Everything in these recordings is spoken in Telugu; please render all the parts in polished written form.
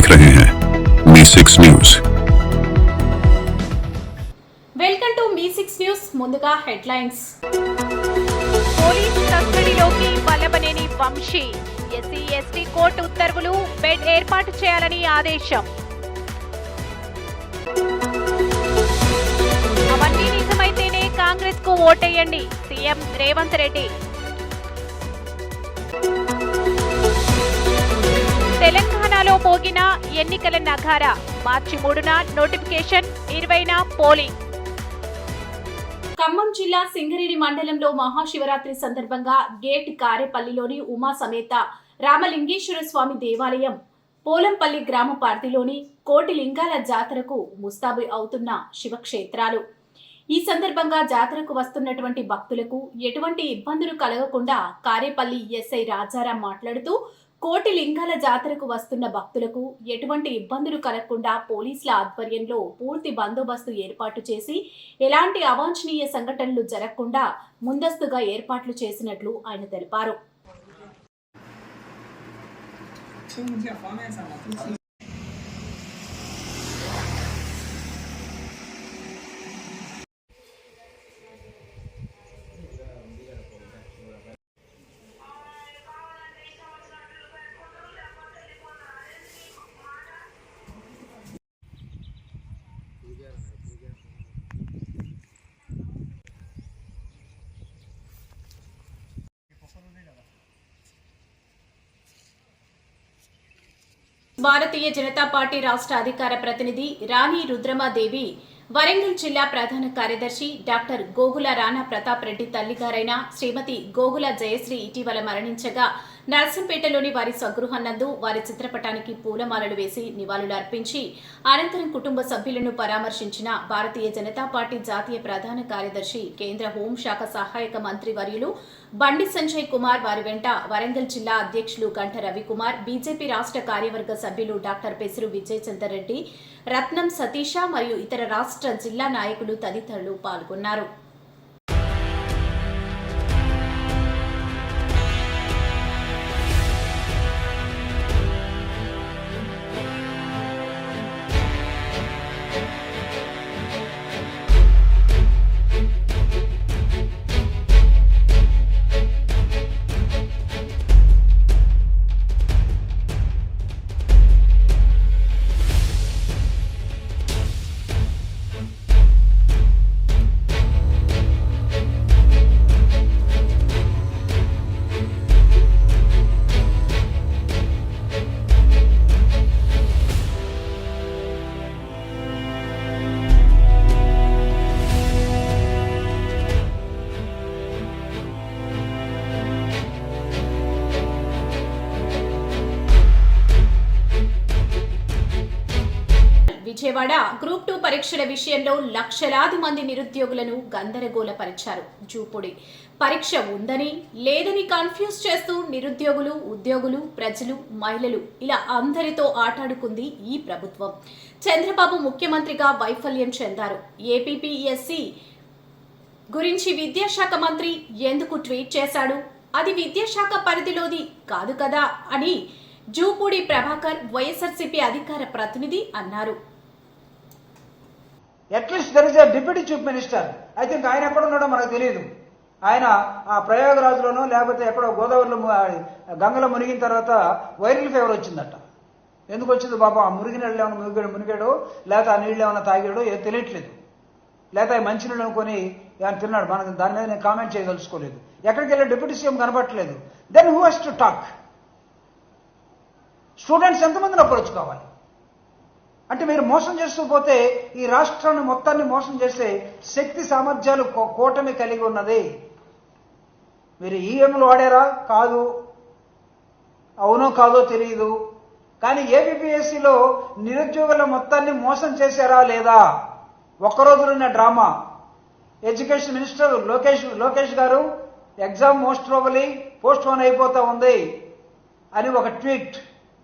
देख रहे हैं मी6 न्यूज। వెల్కమ్ టు మీ6 న్యూస్। ముందుగా హెడ్లైన్స్। పోలీస్ కస్టడీలోకి Vallabhaneni Vamsi, SC ST court ఉత్తర్వులు, బెడ్ ఏర్పాటు చేయాలని ఆదేశం। అవన్నీ నిజమైతేనే కాంగ్రెస్ కు ఓటేయండి, సీఎం రేవంత్ రెడ్డి। తెలంగాణలో మోగిన ఎన్నికల నగారా, మార్చి 3న నోటిఫికేషన్, 20న పోలింగ్। ఖమ్మం జిల్లా సింగరేణి మండలంలో మహాశివరాత్రి సందర్భంగా గేట్ కారేపల్లిలోని ఉమా సమేత రామలింగేశ్వర స్వామి దేవాలయం, పోలంపల్లి గ్రామ పరిధిలోని కోటి లింగాల జాతరకు ముస్తాబు అవుతున్న శివక్షేత్రాలు। ఈ సందర్భంగా జాతరకు వస్తున్నటువంటి భక్తులకు ఎటువంటి ఇబ్బందులు కలగకుండా కారేపల్లి ఎస్ఐ రాజారాం మాట్లాడుతూ, కోటి లింగాల జాతరకు వస్తున్న భక్తులకు ఎటువంటి ఇబ్బందులు కలగకుండా పోలీసుల ఆధ్వర్యంలో పూర్తి బందోబస్తు ఏర్పాటు చేసి ఎలాంటి అవాంఛనీయ సంఘటనలు జరగకుండా ముందస్తుగా ఏర్పాట్లు చేసినట్లు ఆయన తెలిపారు। భారతీయ జనతా పార్టీ రాష్ట్ర అధికార ప్రతినిధి రాణి రుద్రమాదేవి, వరంగల్ జిల్లా ప్రధాన కార్యదర్శి డాక్టర్ గోగుల రాణా ప్రతాప్ రెడ్డి తల్లిగారైన శ్రీమతి గోగుల జయశ్రీ ఇటీవల మరణించగా నర్సంపేటలోని వారి స్వగృహనందు వారి చిత్రపటానికి పూలమాలలు వేసి నివాళులు అర్పించి అనంతరం కుటుంబ సభ్యులను పరామర్శించిన భారతీయ జనతా పార్టీ జాతీయ ప్రధాన కార్యదర్శి, కేంద్ర హోంశాఖ సహాయక మంత్రి వర్యులు బండి సంజయ్ కుమార్, వారి వెంట వరంగల్ జిల్లా అధ్యక్షులు గంట రవికుమార్, బీజేపీ రాష్ట్ర కార్యవర్గ సభ్యులు డాక్టర్ పెసురు విజయ్ చందర్ రెడ్డి, రత్నం సతీష మరియు ఇతర రాష్ట్ర జిల్లా నాయకులు తదితరులు పాల్గొన్నారు। విజయవాడ గ్రూప్ 2 పరీక్షల విషయంలో లక్షలాది మంది నిరుద్యోగులను గందరగోళపరిచారు జూపూడి। పరీక్ష ఉందని లేదని కన్ఫ్యూజ్ చేస్తూ నిరుద్యోగులు, ఉద్యోగులు, ప్రజలు, మహిళలు ఇలా అందరితో ఆటాడుకుంది ఈ ప్రభుత్వం। చంద్రబాబు ముఖ్యమంత్రిగా వైఫల్యం చెందారు। ఏపీపీఎస్సీ గురించి విద్యాశాఖ మంత్రి ఎందుకు ట్వీట్ చేశాడు? అది విద్యాశాఖ పరిధిలోది కాదు కదా అని జూపూడి ప్రభాకర్, వైఎస్ఆర్సీపీ అధికార ప్రతినిధి అన్నారు। At least there is a deputy chief minister, I think ఆయన ఎక్కడ ఉన్నాడో మనకు తెలియదు। ఆయన ఆ ప్రయాగరాజులోనో లేకపోతే ఎక్కడో గోదావరిలో గంగలో మునిగిన తర్వాత వైరల్ ఫీవర్ వచ్చిందట। ఎందుకు వచ్చింది బాబా? ఆ మునిగి నీళ్ళు ఏమైనా మునిగాడో లేకపోతే ఆ నీళ్ళు ఏమైనా తాగాడో ఏదో తెలియట్లేదు, లేకపోతే మంచి నీళ్ళు అనుకొని ఏమైనా తిన్నాడు, మనకు దాని మీద నేను కామెంట్ చేయదలుచుకోలేదు। ఎక్కడికి వెళ్ళి డిప్యూటీ సీఎం కనపట్లేదు, then who has to talk? Students ఎంతమందిని అప్రోచ్ కావాలి? అంటే మీరు మోసం చేస్తూ పోతే ఈ రాష్ట్రాన్ని మొత్తాన్ని మోసం చేసే శక్తి సామర్థ్యాలు కూటమి కలిగి ఉన్నది। మీరు ఈఎంలు వాడారా? కాదు, అవునో కాదో తెలియదు, కానీ ఏపీపీఎస్సీలో నిరుద్యోగుల మొత్తాన్ని మోసం చేశారా లేదా? ఒక్కరోజులున్న డ్రామా। ఎడ్యుకేషన్ మినిస్టర్ లోకేష్ గారు exam most probably post phone అయిపోతా ఉంది అని ఒక ట్వీట్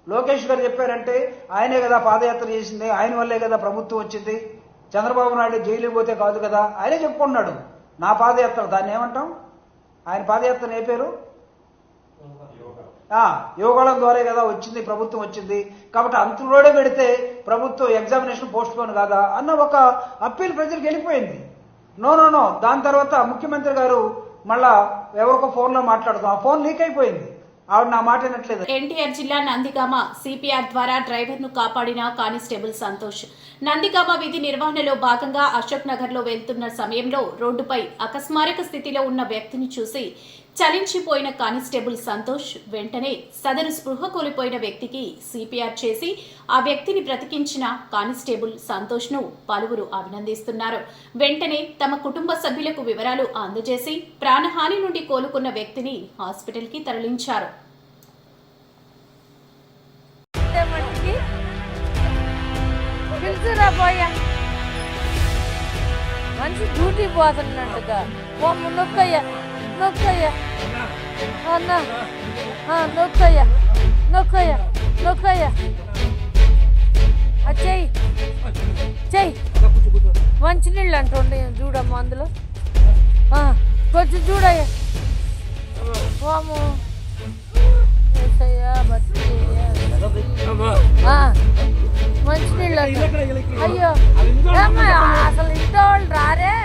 లోకేష్ గారు చెప్పారంటే ఆయనే కదా పాదయాత్ర చేసింది, ఆయన వల్లే కదా ప్రభుత్వం వచ్చింది, చంద్రబాబు నాయుడు జైలుకి పోతే కాదు కదా, ఆయనే చెప్పుకున్నాడు నా పాదయాత్ర, దాన్ని ఏమంటాం? ఆయన పాదయాత్ర ఏ పేరు? యోగాళం ద్వారా కదా వచ్చింది, ప్రభుత్వం వచ్చింది కాబట్టి అంతలోనే పెడితే ప్రభుత్వం ఎగ్జామినేషన్ పోస్ట్ పోన్ కాదా అన్న ఒక అప్పీల్ ప్రజలకు వెళ్ళిపోయింది. నో దాని తర్వాత ముఖ్యమంత్రి గారు మళ్ళా ఎవరికో ఫోన్లో మాట్లాడుతాం, ఆ ఫోన్ లీక్ అయిపోయింది, ఆవిడ నా మాట వినట్లేదు. ఎన్టీఆర్ జిల్లా నందిగామ సిపిఆర్ ద్వారా డ్రైవర్ ను కాపాడిన కానిస్టేబుల్ సంతోష్. నందిగామ విధి నిర్వహణలో భాగంగా అశోక్ నగర్ లో వెళ్తున్న సమయంలో రోడ్డుపై అకస్మారక స్థితిలో ఉన్న వ్యక్తిని చూసి చలించిపోయిన కానిస్టేబుల్ సంతోష్ వెంటనే సదరు స్పృహ కోల్పోయిన వ్యక్తికి సిపిఆర్ చేసి ఆ వ్యక్తిని బ్రతికించిన కానిస్టేబుల్ సంతోష్ ను పలువురు అభినందిస్తున్నారు. వెంటనే తమ కుటుంబ సభ్యులకు వివరాలు అందజేసి ప్రాణహాని నుండి కోలుకున్న వ్యక్తిని హాస్పిటల్ కి తరలించారు. మంచి డ్యూటీ పోతున్నట్టుగా నొక్కయ్య నొక్కయ్య అన్న నొక్కయ్య నొక్కయ్య నొక్కయ్య చెయ్యి చెయ్యి మంచినీళ్ళు అంటుండే చూడమ్మా అందులో కొంచెం చూడయ్య వాము మంచినీళ్ళు అయ్యో అసలు ఇంట్లో వాళ్ళు రారే,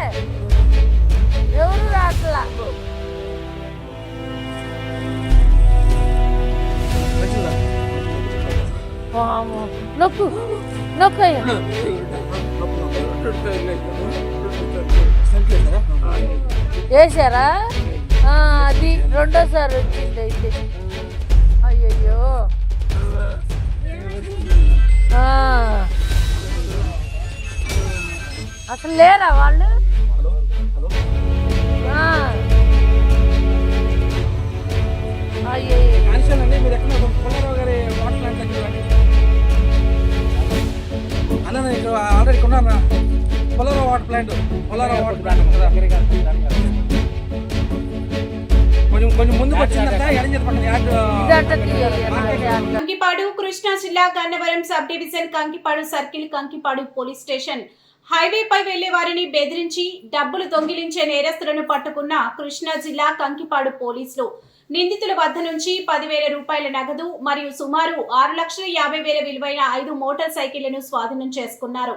ఎవరు రాట్లా. నొక్కు నొక్కయ్య వేసారా? అది రెండోసారి వచ్చింది అయితే. అయ్యయ్యో అసలు లేరా వాళ్ళు? ఆల్రెడీ కొన్నాను పొలారో వాటర్ ప్లాంట్ కొంచెం ముందుకు కంకిపాడు కృష్ణా జిల్లా Gannavaram sub division Kankipadu circle Kankipadu police station హైవేపై వెళ్లే వారిని బెదిరించి డబ్బులు దొంగిలించే నేరస్తులను పట్టుకున్న కృష్ణా జిల్లా కంకిపాడు పోలీసులు నిందితుల వద్ద నుంచి 10,000 రూపాయల నగదు మరియు సుమారు 6,50,000 విలువైన 5 మోటార్ సైకిళ్లను స్వాధీనం చేసుకున్నారు.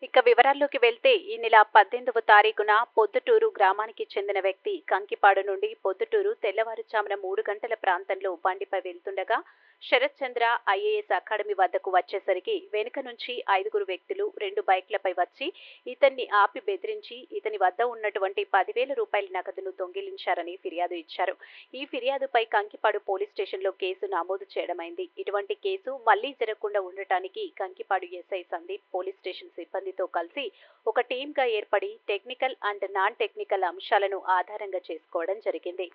ఇక వివరాల్లోకి వెళ్తే ఈ నెల 18వ తారీఖున పొద్దుటూరు గ్రామానికి చెందిన వ్యక్తి కంకిపాడు నుండి పొద్దుటూరు తెల్లవారుజామున 3 గంటల ప్రాంతంలో బండిపై వెళ్తుండగా శరత్ చంద్ర ఐఏఎస్ అకాడమీ వద్దకు వచ్చేసరికి వెనుక నుంచి 5 వ్యక్తులు 2 బైక్లపై వచ్చి ఇతన్ని ఆపి బెదిరించి ఇతని వద్ద ఉన్నటువంటి 10,000 రూపాయల నగదును దొంగిలించారని ఫిర్యాదు ఇచ్చారు. ఈ ఫిర్యాదుపై కంకిపాడు పోలీస్ స్టేషన్లో కేసు నమోదు చేయడమైంది. ఇటువంటి కేసు మళ్లీ జరగకుండా ఉండటానికి Kankipadu SI Sandeep police station సిబ్బందితో కలిసి ఒక టీమ్గా ఏర్పడి టెక్నికల్ అండ్ నాన్ టెక్నికల్ అంశాలను ఆధారంగా చేసుకోవడం జరిగింది.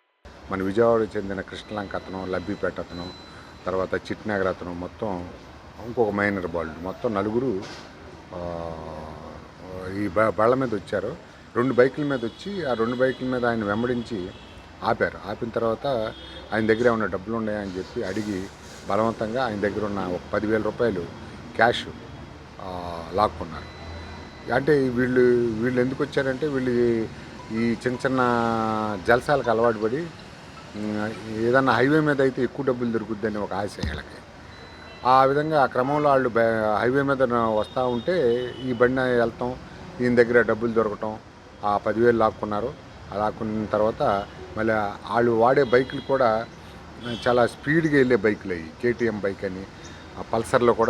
మన విజయవాడకు చెందిన కృష్ణలంక అతను, లబ్బిపేట అతను, తర్వాత చిట్నగర్ అతను, మొత్తం ఇంకొక మైనర్ బాలుడు, మొత్తం 4 ఈ బళ్ళ మీద వచ్చారు. 2 బైకుల మీద వచ్చి ఆ 2 బైకుల మీద ఆయన వెంబడించి ఆపారు. ఆపిన తర్వాత ఆయన దగ్గర ఏమైనా డబ్బులు ఉన్నాయని చెప్పి అడిగి బలవంతంగా ఆయన దగ్గర ఉన్న ఒక 10,000 రూపాయలు క్యాష్ లాక్కున్నారు. అంటే వీళ్ళు ఎందుకు వచ్చారంటే వీళ్ళు ఈ చిన్న జలసాలకు అలవాటు పడి ఏదన్నా హైవే మీద అయితే ఎక్కువ డబ్బులు దొరుకుద్దని ఒక ఆశ వీళ్ళకి. ఆ విధంగా ఆ క్రమంలో వాళ్ళు హైవే మీద వస్తూ ఉంటే ఈ బండి వెళ్తాం, ఈయన దగ్గర డబ్బులు దొరకటం, ఆ 10,000 లాక్కున్నారు. ఆ లాక్కున్న తర్వాత మళ్ళీ వాళ్ళు వాడే బైకులు కూడా చాలా స్పీడ్గా వెళ్ళే బైకులు అయ్యి, కేటీఎం బైక్ అని, ఆ పల్సర్లో కూడా